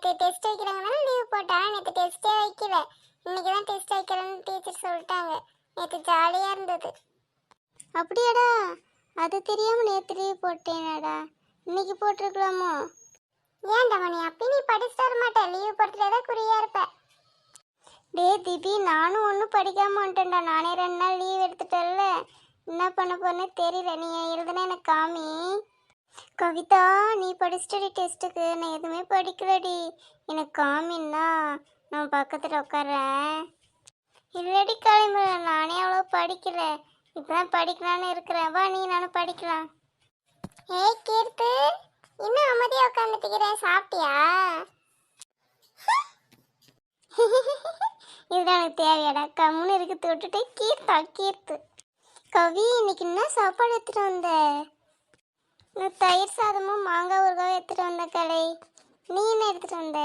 நேற்று test வைக்கிறாங்கன்னா leave போட்டாங்க. நேற்று டெஸ்ட்டே வைக்கல, இன்னைக்கு தான் டெஸ்ட் வைக்கிறேன்னு டீச்சர் சொல்லிட்டாங்க. நேற்று ஜாலியாக இருந்தது. அப்படியாடா, அது தெரியாமல் நேற்று லீவ் போட்டேனாடா, இன்னைக்கு போட்டிருக்கலாமோ? ஏன்டா மணி, அப்படி நீ படிச்சுட்டு வர மாட்டேன், லீவ் போடுறதுல தான் குறியாக இருப்ப. டே திபி, நானும் ஒன்றும் படிக்காமல் வந்துட்டேன்டா. நானே 2 நாள் லீவ் எடுத்துட்டேன்ல, என்ன பண்ண போறேன்னு தெரியல. நீ எழுதுனா எனக்கு காமி. கவிதா, நீ படிச்சிட்டடி டெஸ்ட்டுக்கு, நான் எதுவுமே படிக்கலடி, எனக்கு காமின்னா நான் பக்கத்தில் உட்கார்றேன். இல்லடி கிளம்பு, நானே அவ்வளோ படிக்கல, இப்போதான் படிக்கலான்னு இருக்கிறேன். வா, நீ நானும் படிக்கலாம். ஏய் கீர்த்து, இன்னும் அமைதியாக உட்காந்துட்டுக்கிறேன், சாப்பிட்டியா? இதுதான் எனக்கு தேவையாடா, கம்முன்னு இருக்குது விட்டுட்டு கீர்த்தா கீர்த்து. கவி, இன்னைக்கு என்ன சாப்பாடு எடுத்துகிட்டு வந்த? நான் தயிர் சாதமும் மாங்காய் ஊறுகாயும் எடுத்துகிட்டு வந்த கலை. நீ என்ன எடுத்துகிட்டு வந்த?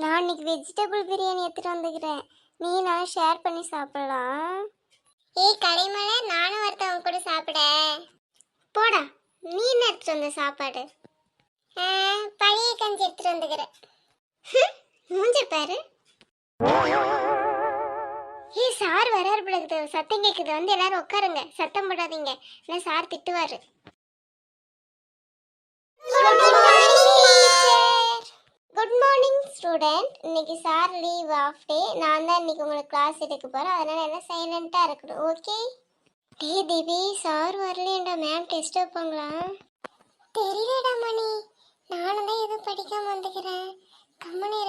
நான் இன்னைக்கு வெஜிடபிள் பிரியாணி எடுத்துகிட்டு வந்துக்கிறேன். நீ நான் ஷேர் பண்ணி சாப்பிடலாம். ஏய் கலைமலை, நானும் ஒருத்தவங்க கூட சாப்பிட. போடா, நீ என்ன எடுத்துகிட்டு வந்த சாப்பாடு? பழைய கஞ்சி எடுத்துகிட்டு வந்துக்கிறேன். மூஞ்ச பாரு. ஏய், சார் வராரு பிள்ளைக்கு, சத்தம் கேட்குது, வந்து எல்லாரும் உட்காருங்க, சத்தம் போடாதீங்க, இல்லை சார் திட்டுவார். Good morning student. இன்னைக்கு சார் லீவ் ஆஃப் டே, நான் தான் இன்னைக்கு உங்களுக்கு கிளாஸ் எடுக்க போகிறேன், அதனால எல்லாம் சைலண்ட்டாக இருக்கணும், ஓகே? டே தேவி, சார் வரலேண்டா, மேம் டெஸ்ட் வைப்பாங்களா? தெரியலடா மணி, நானும் தான் எதுவும் படிக்காமல் வந்துக்கிறேன். கம்மனி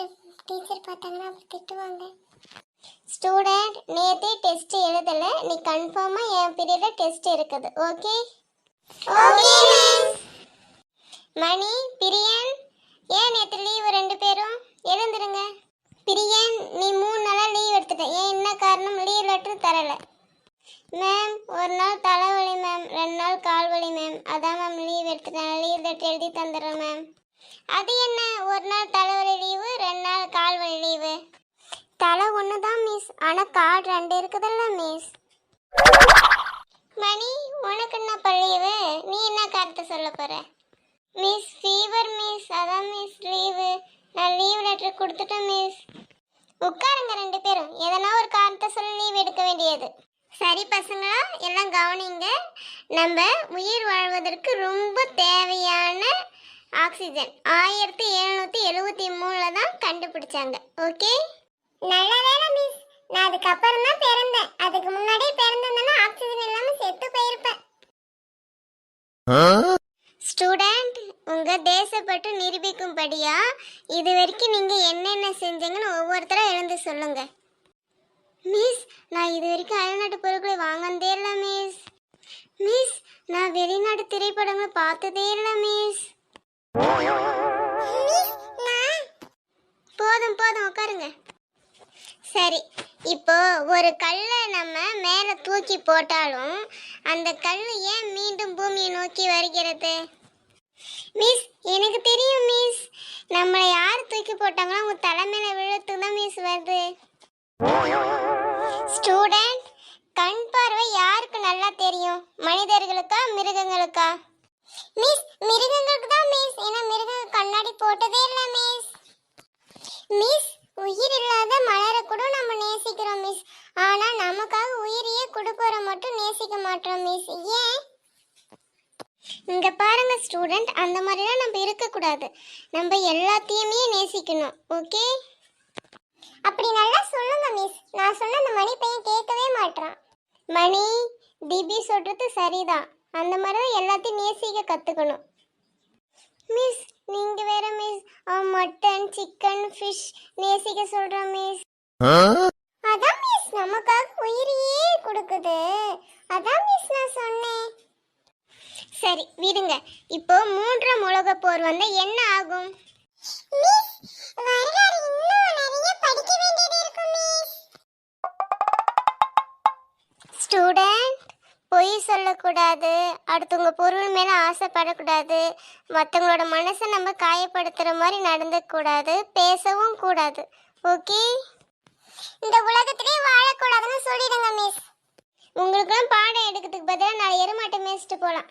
டீச்சர் பார்த்தாங்கன்னா அப்படி திட்டுவாங்க. ஸ்டூடெண்ட், நேற்றே டெஸ்ட் எழுதலை, நீ கன்ஃபார்மாக என் பீரியடில் டெஸ்ட் இருக்குது, ஓகே? ஓகே மணி, பிரியன், ஏன் நேற்று லீவு 2 பேரும்? எழுந்துருங்க. பிரியன், நீ 3 நாளாக லீவ் எடுத்துட்ட, ஏன் என்ன காரணம்? லீவ் லெட்டர் தரலை. மேம், 1 நாள் தலைவலி மேம், 2 நாள் கால் வலி மேம், அதான் மேம் லீவ் எடுத்துட்டேன், லீவ் லெட்டர் எழுதி தந்துடுறேன் மேம். அது என்ன 1 நாள் தலைவலி லீவு, 2 நாள் கால் வலி லீவு? தலை 1 தான் மிஸ், ஆனால் கால் 2 இருக்குதுல்ல மிஸ். மணி, உனக்கு என்னப்பா லீவு? நீ என்ன காரணத்தை சொல்ல போற? மிஸ், ஃபீவர் மிஸ், அதான் மிஸ் லீவு, நான் லீவ் லெட்டர் கொடுத்துட்டேன் மிஸ். உட்காருங்க 2 பேரும், எதனா ஒரு காரணத்தை சொல்லி லீவ் எடுக்க வேண்டியது. சரி பசங்களா, எல்லாம் கவனிங்க. நம்ம உயிர் வாழ்வதற்கு ரொம்ப தேவையான ஆக்சிஜன் 1773 தான் கண்டுபிடிச்சாங்க, ஓகே? நல்ல வேலை மிஸ், நான் அதுக்கப்புறம் தான் பிறந்தேன். அதுக்கு முன்னாடியே பிறந்திருந்தேன்னா ஆக்சிஜன் இல்லாமல் செத்து போயிருப்பேன். ஸ்டூடெண்ட், உங்க தேசப்பட்டு நிரூபிக்கும்படியா இது வரைக்கும் நீங்க என்னென்ன செஞ்சீங்கன்னு ஒவ்வொருத்தரா எழுந்து சொல்லுங்க. மிஸ், நான் இது வரைக்கும் அயல்நாட்டு பொருட்களை வாங்கினதே இல்லை மிஸ். மிஸ், நான் வெளிநாட்டு திரைப்படங்களை பார்த்ததே இல்லை மிஸ். போதும் போதும், உட்காருங்க. சரி, இப்போ ஒரு கல்லை நம்ம மேலே தூக்கி போட்டாலும் அந்த கல் ஏன் மீண்டும் பூமியை நோக்கி வருகிறது? மிஸ், எனக்கு தெரியும் மிஸ், நம்மளை யார் தூக்கி போட்டாங்களோ அவங்க தலைமையில விழுத்து தான் மிஸ் வருது. ஸ்டூடெண்ட், கண் பார்வை யாருக்கு நல்லா தெரியும், மனிதர்களுக்கா மிருகங்களுக்கா? மிஸ், மிருகங்களுக்கு தான் மிஸ், ஏன்னா மிருகங்கள் கண்ணாடி போட்டதே இல்லை மிஸ். மிஸ், உயிர் இல்லாத மலரை கூட நம்ம நேசிக்கிறோம் மிஸ், ஆனா நமக்காக உயிரையே கொடுப்பவரை மட்டும் நேசிக்க மாட்டோம் மிஸ், ஏன்? இங்க பாருங்க ஸ்டூடெண்ட், அந்த மாதிரிலாம் நம்ம இருக்கக்கூடாது, நம்ம எல்லாத்தையுமே நேசிக்கணும், ஓகே? அப்படி நல்லா சொல்லுங்க மிஸ், நான் சொன்ன அந்த மணி பையன் கேட்கவே மாட்டான். மணி, திபி சொல்றது சரிதான், அந்த மாதிரி தான் எல்லாத்தையும் நேசிக்க கற்றுக்கணும். மிஸ், நீங்க வேற மிஸ், மட்டன் சிக்கன் ஃபிஷ் நேசிக்க சொல்கிறோம் மிஸ். அதான் மிஸ் நமக்காக உயிரையே கொடுக்குது, அதான் மிஸ் நான் சொன்னேன். சரி விடுங்க, இப்போ 3ஆம் உலகப் போர் வந்தா என்ன ஆகும்? மிஸ், வரலாறு இன்னும் நிறைய படிக்க வேண்டியது இருக்கு மிஸ். ஸ்டூடெண்ட், பொய் சொல்லக்கூடாது, அடுத்தவங்க பொருள் மேலே ஆசைப்படக்கூடாது, மற்றவங்களோட மனசை நம்ம காயப்படுத்துகிற மாதிரி நடந்துக்கூடாது, பேசவும் கூடாது, ஓகே? இந்த உலகத்திலே வாழக்கூடாதுன்னு சொல்லிடுங்க மிஸ். உங்களுக்குலாம் பாடம் எடுக்கிறதுக்கு பதிலாக நான் எருமாட்டை மேய்ச்சிட்டு போகலாம்.